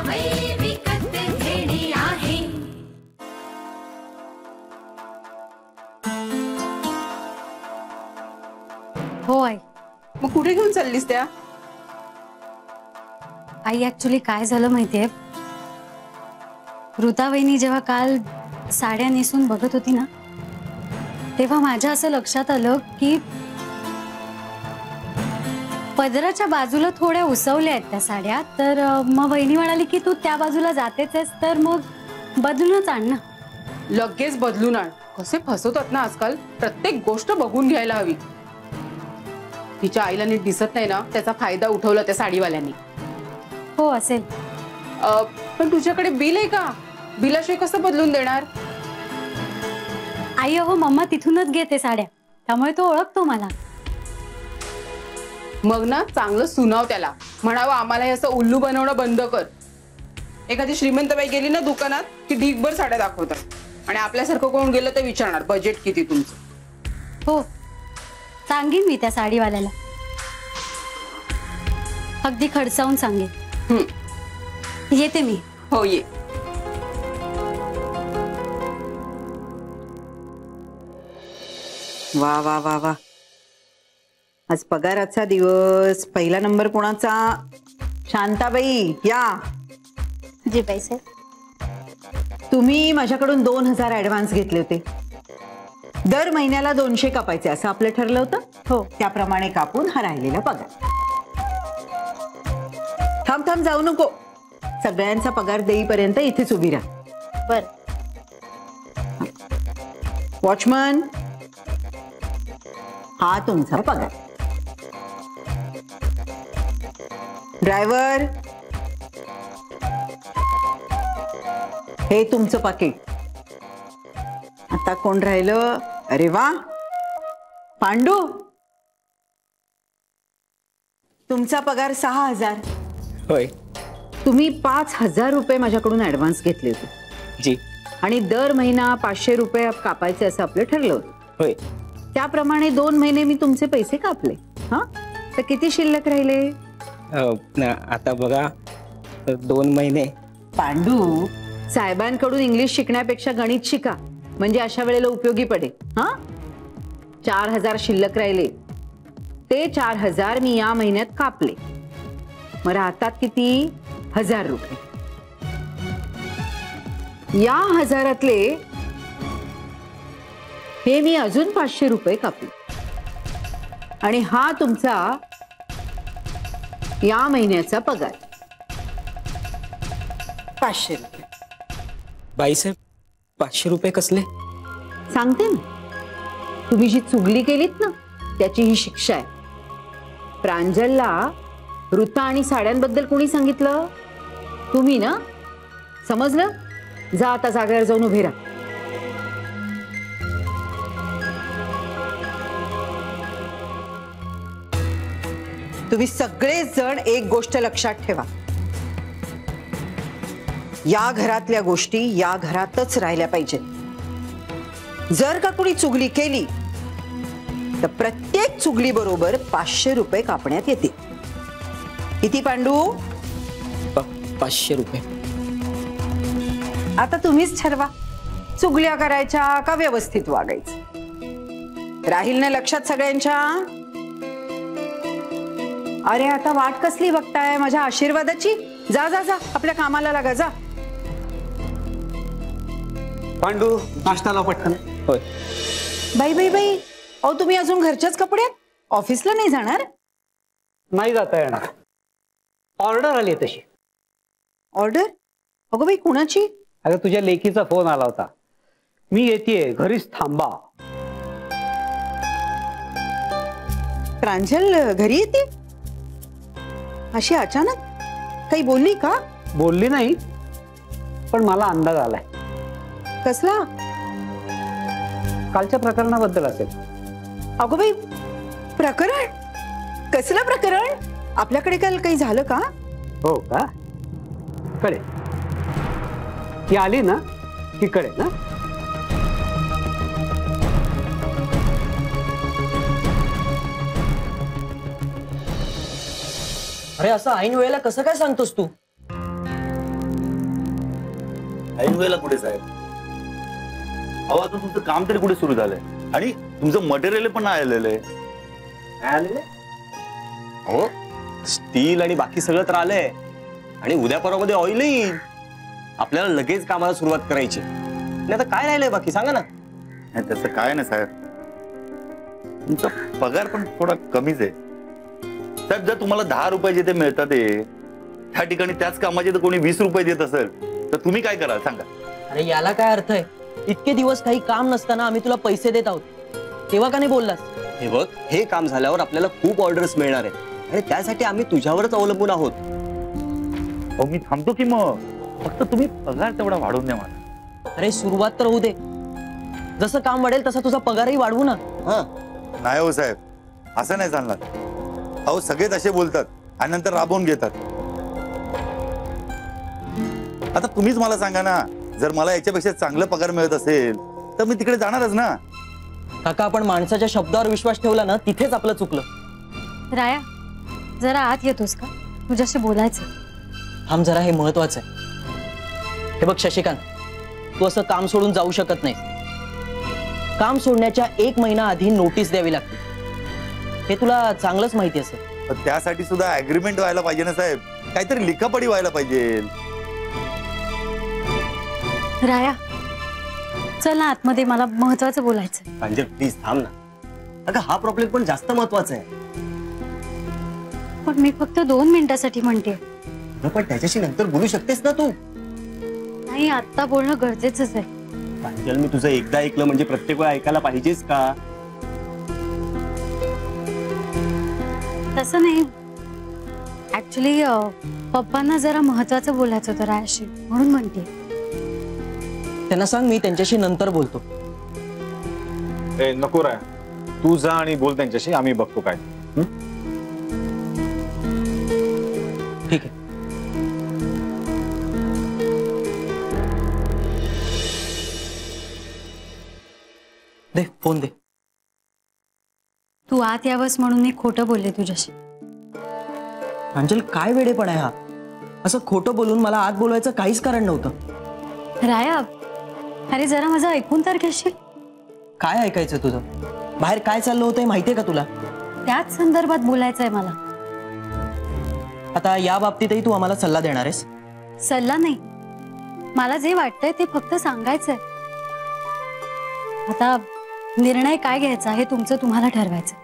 जावई विकत घेणे आहे. हो आई. मग कुठे घेऊन चाललीस त्या? आई ऍक्च्युली काय झालं माहितीये, ऋता वहिनी जेव्हा काल साड्या नेसून बघत होती ना, तेव्हा माझ्या असं लक्षात आलं की पदराच्या बाजूला थोड्या उसवल्या आहेत त्या साड्या. तर मग वहिनी म्हणाली की तू त्या बाजूला जातेच आहेस तर मग बदलूनच आण ना. लगेच बदलून आण. कसे फसवतात ना आजकाल, प्रत्येक गोष्ट बघून घ्यायला हवी. तिच्या आईला नीट दिसत नाही ना, त्याचा फायदा उठवला त्या साडीवाल्यांनी. हो असेल. पण तुझ्याकडे बिल आहे का? बिलाशिवाय कसं बदलून देणार? आई अहो मम्मा तिथूनच घेते साड्या, त्यामुळे तो ओळखतो मला. मग ना चांगलं सुनाव त्याला, म्हणावं आम्हाला हे असं उल्लू बनवणं बंद कर. एखादी श्रीमंत बाई गेली ना दुकानात की ढीगभर साड्या दाखवतात आणि आपल्यासारखं कोण गेलं तर विचारणार बजेट किती तुमचं. हो सांगेन मी त्या साडीवाल्याला, अगदी खडसावून सांगेन. येते मी. हो ये. वा वा वा वा, आज पगाराचा दिवस. पहिला नंबर कोणाचा? शांताबाई या. जी पैसे. तुम्ही माझ्याकडून 2000 ऍडव्हान्स घेतले होते. दर महिन्याला 200 कापायचे असं आपलं ठरलं होतं. हो. त्याप्रमाणे कापून हा राहिलेला पगार. थांब थांब जाऊ नको, सगळ्यांचा पगार देईपर्यंत इथेच उभी राहा. बर. वॉचमन, हा तुमचा पगार. ड्रायव्हर, हे तुमचं पाकिट. आता कोण राहिलं? अरे वा, पांडू, तुमचा पगार 6000. होय. तुम्ही 5000 रुपये माझ्याकडून ऍडव्हान्स घेतले होते जी, आणि दर महिना 500 रुपये कापायचे असं आपलं ठरलं होतं. होय. त्याप्रमाणे 2 महिने मी तुमचे पैसे कापले. हा, तर किती शिल्लक राहिले? आता बघा 2 महिने. पांडू, साहेबांकडून इंग्लिश शिकण्यापेक्षा गणित शिका, म्हणजे अशा वेळेला उपयोगी पडेल. हा, 4000 शिल्लक राहिले. ते 4000 मी या महिन्यात कापले. मग राहतात किती? 1000 रुपये. या 1000तले हे मी अजून 500 रुपये कापले आणि हा तुमचा या महिन्याचा पगार 500 रुपये. बाईसाहेब 500 रुपये कसले? सांगते ना, तुम्ही जी चुगली केलीत ना त्याची ही शिक्षा आहे. प्रांजलला ऋता आणि साड्यांबद्दल कोणी सांगितलं? तुम्ही ना. समजलं? जा आता जागेवर जाऊन उभे राहा. तुम्ही सगळे जण एक गोष्ट लक्षात ठेवा, या घरातल्या गोष्टी या घरातच राहिल्या पाहिजेत. जर का कोणी चुगली केली तर प्रत्येक चुगली बरोबर 500 रुपये कापण्यात येते. किती पांडू? 500 रुपये. आता तुम्हीच ठरवा, चुगल्या करायच्या का व्यवस्थित वागायचं. राहील ना लक्षात सगळ्यांच्या? अरे आता वाट कसली बघताय माझ्या आशीर्वादाची? जा जा जा, आपल्या कामाला लागा. जा. पांडू, नाश्ताला पटकन. होय. बाई बाई बाई, अहो तुम्ही अजून घरच्याच कपड्यात? ऑफिसला नाही जाणार? नाही जाता येणार, ऑर्डर आली तशी. ऑर्डर? अगं बाई कुणाची? अगं तुझ्या लेकीचा फोन आला होता, मी येतेय, घरीच थांबा. प्रांजल घरी येते अशी अचानक? काही बोलली का? बोलली नाही, पण मला अंदाज आलाय. कसला? कालच्या प्रकरणाबद्दल असेल. अगो बाई, प्रकरण? कसलं प्रकरण? आपल्याकडे काल काही झालं का? हो का? कळे, ती आली ना की कळे ना. अरे असं ऐन वेळेला कसं काय सांगतोस तू? ऐन वेळेला कुठे साहेब? अहो आता तुमचं काम तरी कुठे सुरू झालंय आणि तुमचं मटेरियल पण आलेलं आहे. हो, स्टील आणि बाकी सगळं तर आलंय आणि उद्या परवामध्ये ऑइल येईल. आपल्याला लगेच कामाला सुरुवात करायची. आणि आता काय राहिलंय बाकी सांगा ना. नाही तसं काय नाही साहेब, तुमचा पगार पण थोडा कमीच आहे साहेब. जर तुम्हाला 10 रुपये जिथे मिळतात त्या ठिकाणी त्याच कामाचे तर कोणी 20 रुपये देत असेल तर तुम्ही काय कराल सांगा? अरे याला काय अर्थ आहे? इतके दिवस काही काम नसताना आम्ही तुला पैसे देत आहोत, तेव्हा का नाही बोललास? हे बघ, हे काम झाल्यावर आपल्याला खूप ऑर्डर्स मिळणार आहेत आणि त्यासाठी आम्ही तुझ्यावरच अवलंबून आहोत. हो मी थांबतो की मग, फक्त तुम्ही पगार तेवढा वाढवून द्या मला. अरे सुरुवात तर होऊ दे, जसं काम वाढेल तसा तुझा पगारही वाढवू ना. नाही हो साहेब, असं नाही चालणार. अहो सगळेच असे बोलतात आणि नंतर राबवून घेतात. आता तुम्हीच मला सांगा ना, जर मला याच्यापेक्षा चांगला पगार मिळत असेल तर मी तिकडे जाणारच ना. काका आपण माणसाच्या शब्दावर विश्वास ठेवला ना, तिथेच आपलं चुकलं. राया, जरा आत येतोस का? तुझ्याशी बोलायचं. थांब जरा, हे महत्वाचं आहे. हे बघ शशिकांत, तू असं काम सोडून जाऊ शकत नाही. काम सोडण्याच्या 1 महिना आधी नोटीस द्यावी लागते. हे तुला चांगलंच माहिती असेल. पण त्यासाठी सुद्धा अग्रीमेंट व्हायला पाहिजे ना साहेब, काहीतरी लिखापडी व्हायला पाहिजे. राया, चल ना आतमध्ये, मला महत्वाचं बोलायचं. प्रांजल प्लीज थांब ना. अगं हा प्रॉब्लेम पण जास्त महत्वाचा आहे. पण मी फक्त 2 मिनिटासाठी म्हणते. पण त्याच्याशी नंतर बोलू शकतेस ना तू. नाही, आता बोलणं गरजेचंच आहे. प्रांजल, मी तुझं एकदा ऐकलं म्हणजे प्रत्येक वेळा ऐकायला पाहिजेच का? तसं नाही, ऍक्च्युली पप्पांना जरा महत्वाचं बोलायचं होतं रायाशी, म्हणून म्हणते. त्यांना सांग मी त्यांच्याशी नंतर बोलतो. नको राय, तू जा आणि बोल त्यांच्याशी, आम्ही बघतो काय. ठीक आहे. दे फोन दे. तू आत यावंस म्हणून मी खोटं बोलले तुझ्याशी. अंजल, काय वेडेपण आहे हा? असं खोटं बोलून मला आत बोलवायचं काहीच कारण नव्हतं. राया, अरे जरा माझं ऐकून तर घेशील? काय ऐकायचं तुझं? बाहेर काय चाललं होतंय माहितीये का तुला? त्याच संदर्भात बोलायचंय मला. आता या बाबतीतही तू आम्हाला सल्ला देणार आहेस? सल्ला नाही, मला जे वाटतंय ते फक्त सांगायचंय. आता निर्णय काय घ्यायचा हे तुमचं तुम्हाला ठरवायचं.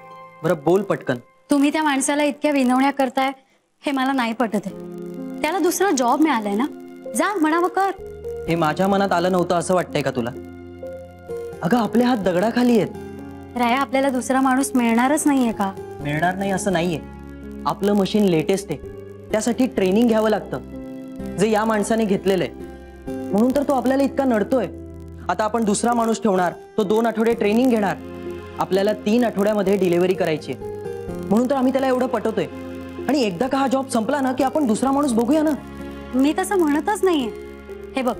बरं बोल पटकन. तुम्ही त्या माणसाला इतक्या विनवण्या करताय हे मला नाही पटत आहे. त्याला दुसरा जॉब मिळालाय ना, जा म्हणावं कर. हे माझ्या मनात आलं नव्हतं असं वाटतंय का तुला? अगं आपले हात दगडाखाली आहेत. राया, आपल्याला दुसरा माणूस मिळणारच नाहीये का? मिळणार नाही असं नाहीये. आपलं मशीन लेटेस्ट आहे, त्यासाठी ट्रेनिंग घ्यावं लागतं, जे या माणसाने घेतलेलं आहे. म्हणून तर तो आपल्याला इतका नडतोय. आता आपण दुसरा माणूस ठेवणार, तो 2 आठवडे ट्रेनिंग घेणार. आपल्याला 3 आठवड्यामध्ये डिलिव्हरी करायची आहे. म्हणून तर आम्ही त्याला एवढं पटवतोय. आणि एकदा का हा जॉब संपला ना की आपण दुसरा माणूस बघूया ना. मी तसं म्हणतच नाहीये. हे बघ,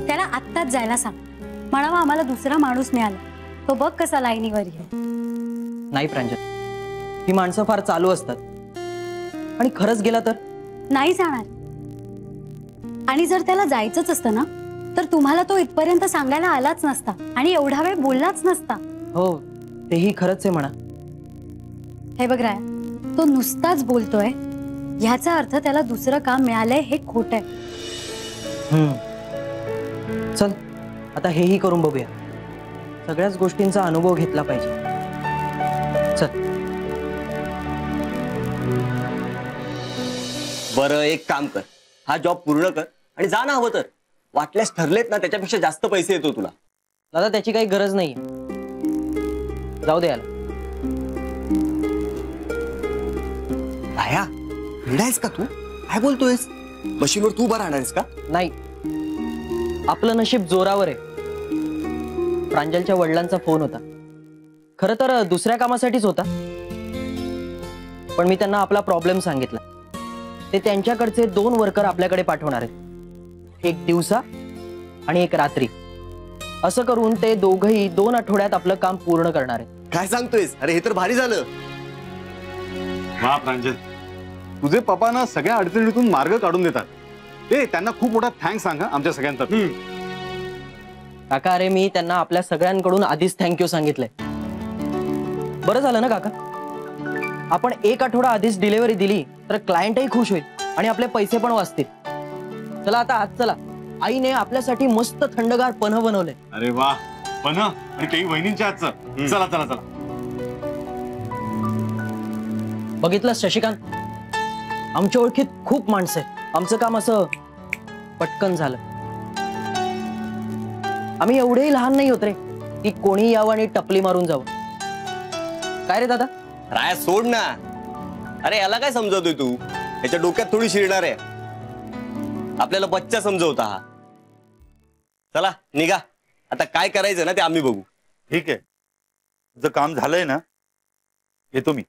त्याला आत्ताच जायला सांग. म्हणावा आम्हाला दुसरा माणूस मिळाला, तो बघ कसा लाईनीवर आहे. नाही प्रांजल, ही माणसं फार चालू असतात. आणि खरंच गेला तर नाही जाणार. आणि जर त्याला जायचंच असतं ना तर तुम्हाला तो इथपर्यंत सांगायला आलाच नसता आणि एवढा वेळ बोललाच नसता. हो, तेही खरंच आहे म्हणा. हे बघ राया, तो नुसताच बोलतोय, ह्याचा अर्थ त्याला दुसरं काम मिळालंय हे खोटं आहे. चल आता हेही करून बघूया. सगळ्याच गोष्टींचा अनुभव घेतला पाहिजे. चल. बरं एक काम कर, हा जॉब पूर्ण कर आणि जा ना. हवं तर वाटल्यास ठरलेत ना त्याच्यापेक्षा जास्त पैसे येतो तुला. दादा त्याची काही गरज नाही, जाऊ दे याला. आया भिडायस का तू? काय बोलतोयस? मशीनवर तू उभा राहणार आहेस का? नाही, आपलं नशीब जोरावर आहे. प्रांजलच्या वडिलांचा फोन होता. खरं तर दुसऱ्या कामासाठीच होता, पण मी त्यांना आपला प्रॉब्लेम सांगितला. ते त्यांच्याकडचे 2 वर्कर आपल्याकडे पाठवणार आहेत, 1 दिवसा आणि 1 रात्री. असं करून ते दोघंही 2 आठवड्यात आपलं काम पूर्ण करणार आहेत. काय सांगतोयस? अरे हे तर भारी झालं. वा प्रांजल, तुझे पप्पा ना सगळ्या अडचणीतून मार्ग काढून देतात. त्यांना खूप मोठा थँक्स सांगा आमच्या सगळ्यांचा. काका अरे मी त्यांना आपल्या सगळ्यांकडून आधीच थँक्यू सांगितलंय. बरं झालं ना काका, आपण 1 आठवडा आधीच डिलिव्हरी दिली तर क्लायंटही खुश होईल आणि आपले पैसे पण वाचतील. चला आता आज चला, आईने आपल्यासाठी मस्त थंडगार पन्ह बनवलंय. अरे वा, पण आणि तेही वहिनींच्या हातचं. चला चला चला. बघितलं शशिकांत, आमच्या ओळखीत खूप माणसं आहेत. आमचं काम असं पटकन झालं. आम्ही एवढेही लहान नाही होत रे की कोणी यावं आणि टपली मारून जावं. काय रे दादा? राया सोड ना. अरे याला काय समजवतोय तू? याच्या डोक्यात थोडी शिरणार आहे. आपल्याला बच्चा समजवता हा. चला निघा, आता काय करायचं ना ते आम्ही बघू. ठीक आहे, तुझं काम झालंय ना, येतो मी.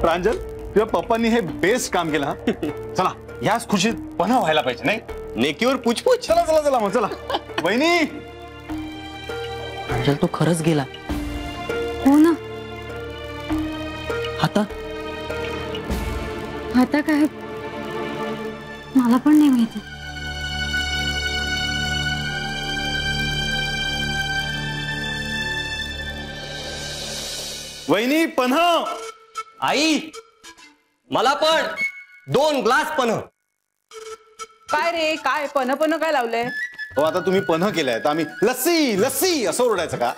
प्रांजल, तुझ्या पप्पांनी हे बेस्ट काम केलं. हा चला, याच खुशीत पन्हा व्हायला पाहिजे नाही? नेकीवर पुछपुछ. चला चला चला मग चला. वहिनी, चल तो खरंच गेला. हो ना. आता आता काय मला पण नाही माहिती. वहिनी पन्हा. आई, मला पण 2 ग्लास पन्ह. काय रे, काय पन्ह पन्ह काय लावलंय? हो आता तुम्ही पन्ह केलंय तर आम्ही लस्सी लस्सी असं ओरडायचं का?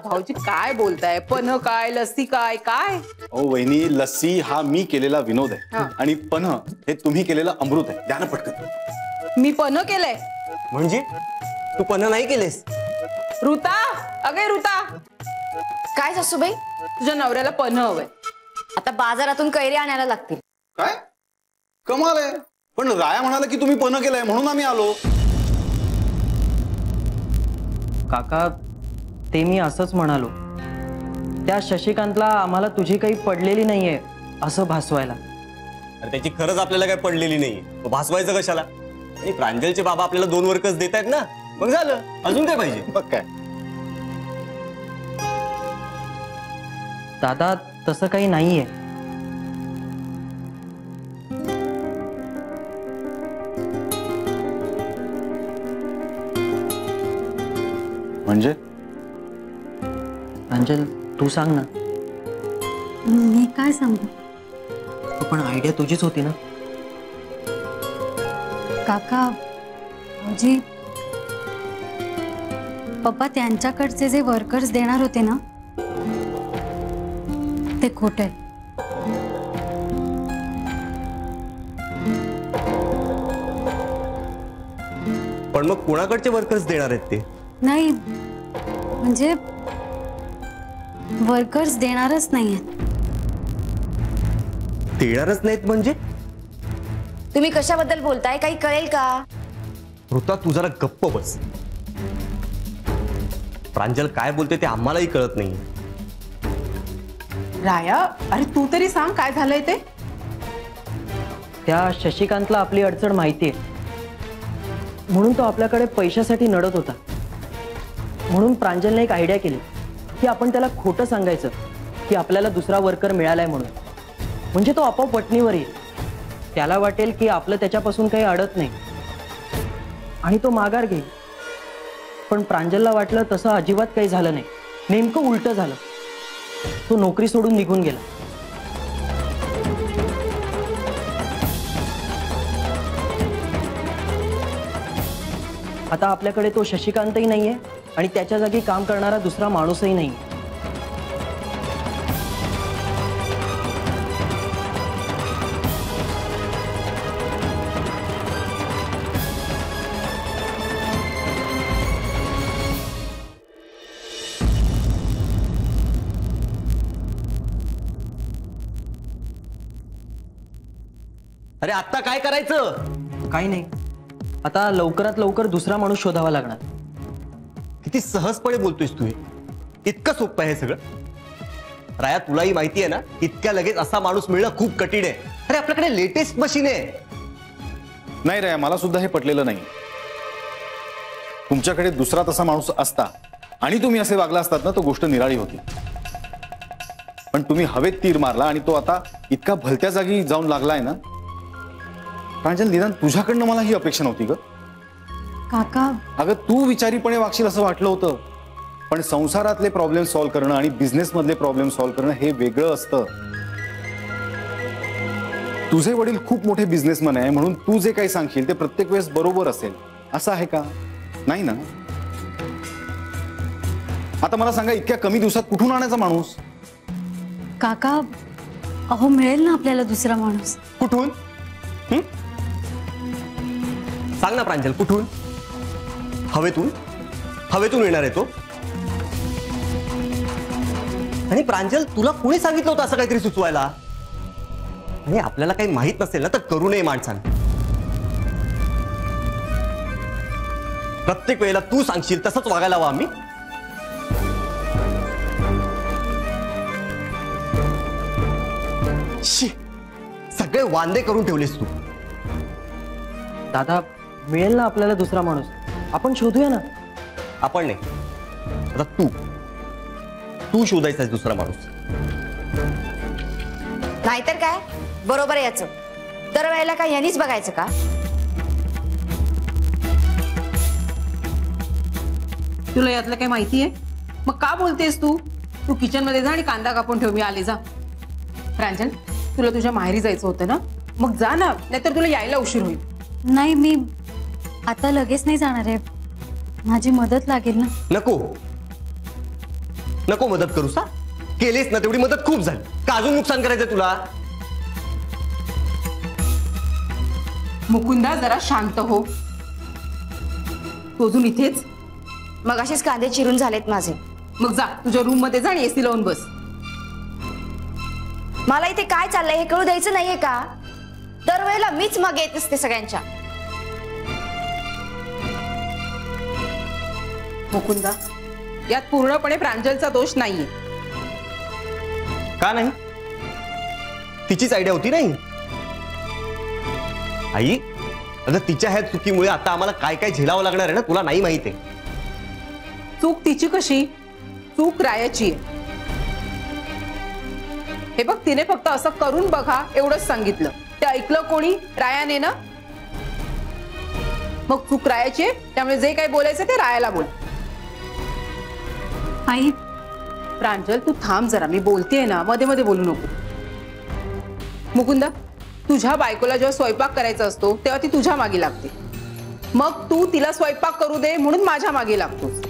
भाऊजी काय बोलताय? पन्ह काय, लस्सी काय, काय? ओ वहिनी, लस्सी हा मी केलेला विनोद आहे आणि पन्ह हे तुम्ही केलेलं अमृत आहे. द्या ना पटकन. मी पन्ह केलंय? म्हणजे तू पन्ह नाही केलेस? ऋता, अगे ऋता, काय सासूबाई? तुझ्या नवऱ्याला पन्ह हवंय. आता बाजारातून कैरी आणायला लागतील. काय कमाल आहे. पण राया म्हणाला की तुम्ही पन्ह केलंय म्हणून आम्ही आलो. काका ते मी असंच म्हणालो. त्या शशिकांतला आम्हाला तुझी काही पडलेली नाहीये असं भासवायला. अरे त्याची खरंच आपल्याला काय पडलेली नाहीये, तो भासवायचं कशाला? आणि प्रांजलचे बाबा आपल्याला 2 वर्कच देत आहेत ना, मग झालं. अजून काय पाहिजे? बघ काय. दादा तसं काही नाहीये. म्हणजे अंजल तू सांग ना. मी काय सांगू? पण आयडिया तुझीच होती ना. काका भाऊजी, पप्पा त्यांच्याकडचे जे वर्कर्स देणार होते ना ते खोटे आहे. पण मग कोणाकडचे वर्कर्स देणार आहेत ते? नाही म्हणजे वर्कर्स देणारच नाहीयेत. देणारच नाहीत म्हणजे? तुम्ही कशाबद्दल बोलताय? काही कळेल का? ऋता तू जरा गप्प बस. प्रांजल काय बोलते ते आम्हालाही कळत नाही. राया, अरे तू तरी सांग काय झालंय ते. त्या शशिकांतला आपली अडचण माहितीये म्हणून तो आपल्याकडे पैशासाठी नडत होता. म्हणून प्रांजलने एक आयडिया केली की आपण त्याला खोटं सांगायचं की आपल्याला दुसरा वर्कर मिळालाय म्हणून. म्हणजे तो आपोआप वटणीवर येईल. त्याला वाटेल की आपलं त्याच्यापासून काही अडत नाही आणि तो माघार घेईल. पण प्रांजलला वाटलं तसं अजिबात काही झालं नाही. नेमकं उलटं झालं. तो नोकरी सोडून निघून गेला. आता आपल्याकडे तो शशिकांतही नाहीये आणि त्याच्या जागी काम करणारा दुसरा माणूसही नाही. अरे आता काय करायचं? काही नाही. आता लवकरात लवकर दुसरा माणूस शोधावा लागणार. किती सहजपणे बोलतोयस तू. इतकं सोपं आहे हे सगळं? राया तुलाही माहिती आहे ना, इतक्या लगेच असा माणूस मिळणं खूप कठीण आहे. अरे आपल्याकडे लेटेस्ट मशीन आहे. नाही राया, मला सुद्धा हे पटलेलं नाही. तुमच्याकडे दुसरा तसा माणूस असता आणि तुम्ही असे वागला असतात ना, तो गोष्ट निराळी होती. पण तुम्ही हवेत तीर मारला आणि तो आता इतका भलत्या जागी जाऊन लागलाय ना, प्रांजल, निदान तुझ्याकडनं मला ही अपेक्षा नव्हती ग. काका अगं तू विचारीपणे वागशील असं वाटलं होतं, पण संसारातले प्रॉब्लेम सॉल्व्ह करणं आणि बिझनेस मधले प्रॉब्लेम सॉल्व्ह करणं हे वेगळं असतं. तुझे वडील खूप मोठे बिझनेसमॅन आहे म्हणून तू जे काही सांगशील ते प्रत्येक वेळेस बरोबर असेल असं आहे का? नाही ना. आता मला सांगा, इतक्या कमी दिवसात कुठून आणायचा माणूस? काका अहो मिळेल ना आपल्याला दुसरा माणूस. कुठून? सांग ना प्रांजल, कुठून? हवेतून? हवेतून येणार आहे तो? आणि प्रांजल, तुला कोणी सांगितलं होतं असं काहीतरी सुचवायला? आणि आपल्याला काही माहित नसेल ना तर करू नये माणसाने. प्रत्येक वेळेला तू सांगशील तसंच वागायला हवं आम्ही. सगळे वांदे करून ठेवलेस तू. दादा मिळेल ना आपल्याला दुसरा माणूस, आपण शोधूया ना. आपण नाही, आता तू शोधायचा आहे दुसरा माणूस. नाहीतर काय, बरोबर आहे याचं. दरवेळेला काय यांनीच बघायचं का? तुला यातलं काय माहिती आहे? मग का बोलतेस तू? तू किचन मध्ये जा आणि कांदा कापून ठेव, मी आले. जा. प्रांजल, तुला तुझ्या माहेरी जायचं होतं ना, मग जा ना, नाहीतर तुला यायला उशीर होईल. नाही, मी आता लगेच नाही जाणार आहे, माझी मदत लागेल ना. नको नको मदत करूस. हा केलीस ना तेवढी मदत खूप झाली, का अजून नुकसान करायचं तुला? मुकुंदा जरा शांत हो. तू अजून इथेच? मग असेच कांदे चिरून झालेत माझे. मग जा तुझ्या रूम मध्ये जा आणि एसी लावून बस. मला इथे काय चाललंय हे कळू द्यायचं नाहीये का? दरवेळेला मीच मग येत असते सगळ्यांच्या. मुकुंदा, यात पूर्णपणे प्रांजलचा दोष नाहीये. का नाही? तिचीच आयडिया होती नाही आई. अगं तिच्या ह्या चुकीमुळे आता आम्हाला काय काय झेलावं लागणार आहे ना, तुला नाही माहिती आहे. चूक तिची कशी? चूक रायाची आहे. हे बघ, तिने फक्त असं करून बघा एवढंच सांगितलं, ते ऐकलं कोणी? रायाने ना. मग चूक रायाची आहे, त्यामुळे जे काही बोलायचं ते रायाला बोल. आई प्रांजल, तू थांब जरा, मी बोलतेय ना, मध्ये मध्ये बोलू नको. मुकुंदा, तुझ्या बायकोला जेव्हा स्वयंपाक करायचा असतो तेव्हा ती तुझ्या मागे लागते. मग तू तिला स्वयंपाक करू दे म्हणून माझ्या मागे लागतोस.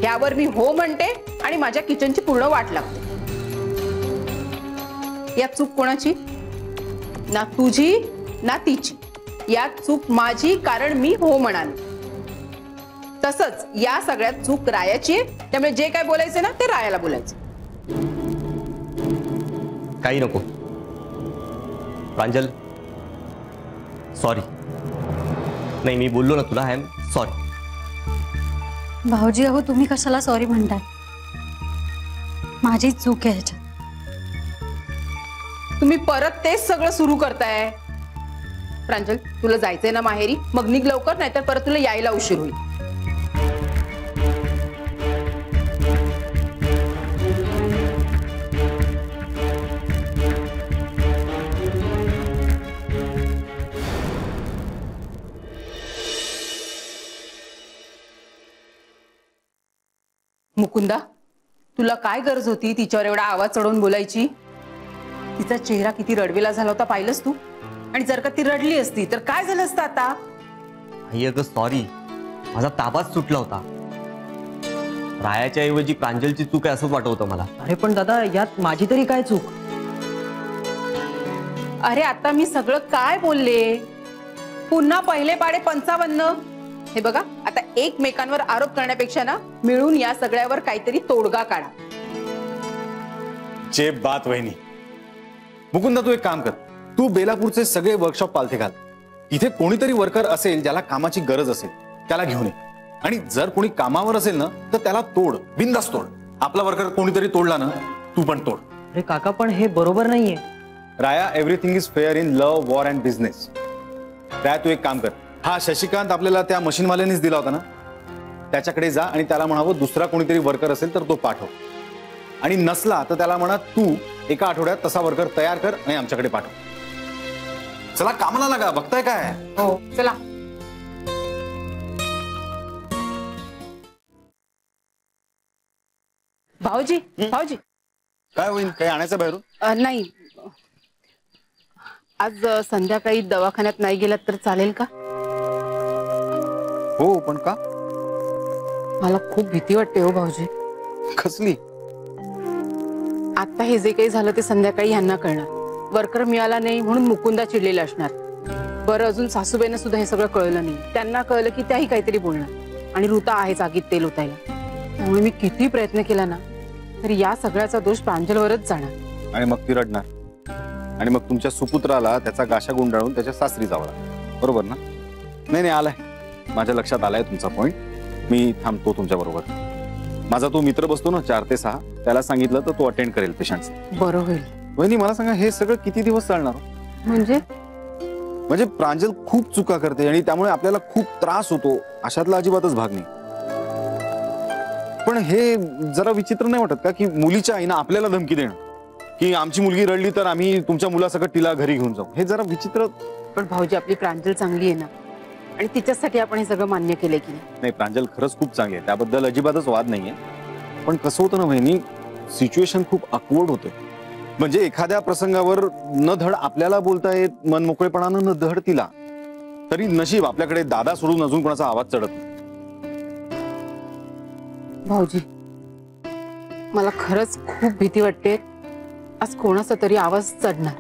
यावर मी हो म्हणते आणि माझ्या किचनची पूर्ण वाट लागते. यात चूक कोणाची? ना तुझी ना तिची. यात चूक माझी, कारण मी हो म्हणाले. तसंच या सगळ्यात चूक रायाची आहे, त्यामुळे जे काय बोलायचं ना ते रायाला बोलायचं. काही नको प्रांजल, सॉरी. नाही, मी बोललो ना तुला, आय एम सॉरी. भाऊजी, अहो तुम्ही कशाला सॉरी म्हणताय? माझी चूक आहे ह्याच्यात. तुम्ही परत तेच सगळं सुरू करताय. प्रांजल, तुला जायचंय ना माहेरी, मग निघ लवकर, नाहीतर परत तुला यायला उशीर होईल. मुकुंदा, तुला काय गरज होती तिच्यावर एवढा आवाज चढवून बोलायची? तिचा चेहरा किती रडवेला झाला होता पाहिलंस तू? आणि जर का ती रडली असती तर काय झालं असतं आता? आई अगं सॉरी, माझा ताबाच सुटला होता. रायाच्या ऐवजी प्रांजलची चूक आहे असंच वाटत होतं मला. अरे पण दादा, यात माझी तरी काय चूक? अरे आता मी सगळं काय बोलले? पुन्हा पहिले पाडे 55. हे बघा, आता एकमेकांवर आरोप करण्यापेक्षा ना मिळून या सगळ्यावर काहीतरी तोडगा काढा. जे बात वहिनी. मुकुंदा, तू एक काम कर, तू बेलापूरचे सगळे वर्कशॉप पालथे घाल. इथे कोणीतरी वर्कर असेल ज्याला कामाची गरज असेल, त्याला घेऊन ये. आणि जर कोणी कामावर असेल ना तर त्याला तोड, बिंदास तोड. आपला वर्कर कोणीतरी तोडला ना, तू पण तोड. अरे काका, पण हे बरोबर नाहीये. Raya, everything is fair in love, war and business. Raya, तू एक काम कर, हा शशिकांत आपल्याला त्या मशीनवाल्यानेच दिला होता ना, त्याच्याकडे जा आणि त्याला म्हणावं दुसरा कोणीतरी वर्कर असेल तर तो पाठव. आणि नसला तर त्याला म्हणा तू एका आठवड्यात तसा वर्कर तयार कर आणि आमच्याकडे पाठव. चला कामाला लागा, बघताय काय. हो चला. भाऊजी भाऊजी काय होईल, काही आणायचं बाहेरून? नाही, आज संध्याकाळी दवाखान्यात नाही गेलात तर चालेल का? हो, पण का? मला खूप भीती वाटते हो भाऊजी. कसली? आता हे जे काही झालं ते संध्याकाळी यांना कळणार. वर्कर मिळाला नाही म्हणून मुकुंदा चिडलेला असणार. बरं, अजून सासूबाईंना सुद्धा हे सगळं कळलं नाही. त्यांना कळलं की त्याही काहीतरी बोलणार आणि ऋता आहे जागीत तेल ओतायला. त्यामुळे मी किती प्रयत्न केला ना तरी या सगळ्याचा दोष प्रांजलवरच जाणार. आणि मग ती रडणार आणि मग तुमच्या सुपुत्राला त्याचा गाशा गुंडाळून त्याच्या सासरी जावं लागणार, बरोबर ना? नाही आलाय, माझ्या लक्षात आलाय तुमचा पॉइंट. मी थांबतो तुमच्या बरोबर. माझा तो मित्र बसतो ना 4 ते 6, त्याला सांगितलं तर तो अटेंड करेल पेशंट. बरं होईल. वहिनी मला सांगा, हे सगळं किती दिवस चालणार? म्हणजे प्रांजल खूप चुका करते आणि त्यामुळे आपल्याला खूप त्रास होतो, अशातला अजिबातच भाग नाही. पण हे जरा विचित्र नाही वाटत का की मुलीच्या आईनं आपल्याला धमकी देणं की आमची मुलगी रडली तर आम्ही तुमच्या मुलासकट तिला घरी घेऊन जाऊ? हे जरा विचित्र. पण भाऊजी, आपली प्रांजल चांगली आहे ना आणि तिच्यासाठी आपण हे सगळं मान्य केलंय की नाही? प्रांजल खरंच खूप चांगली आहे, त्याबद्दल अजिबातच वाद नाहीये. पण कसं होतं ना वहिनी, सिच्युएशन खूप ऑकवर्ड होतं. म्हणजे एखाद्या प्रसंगावर न धड आपल्याला बोलता येत मन मोकळेपणानं, न धड तिला. तरी नशीब आपल्याकडे दादा सोडून अजून कोणाचा आवाज चढत नाही. भाऊजी, मला खरंच खूप भीती वाटते. आज कोणाचा तरी आवाज चढणार.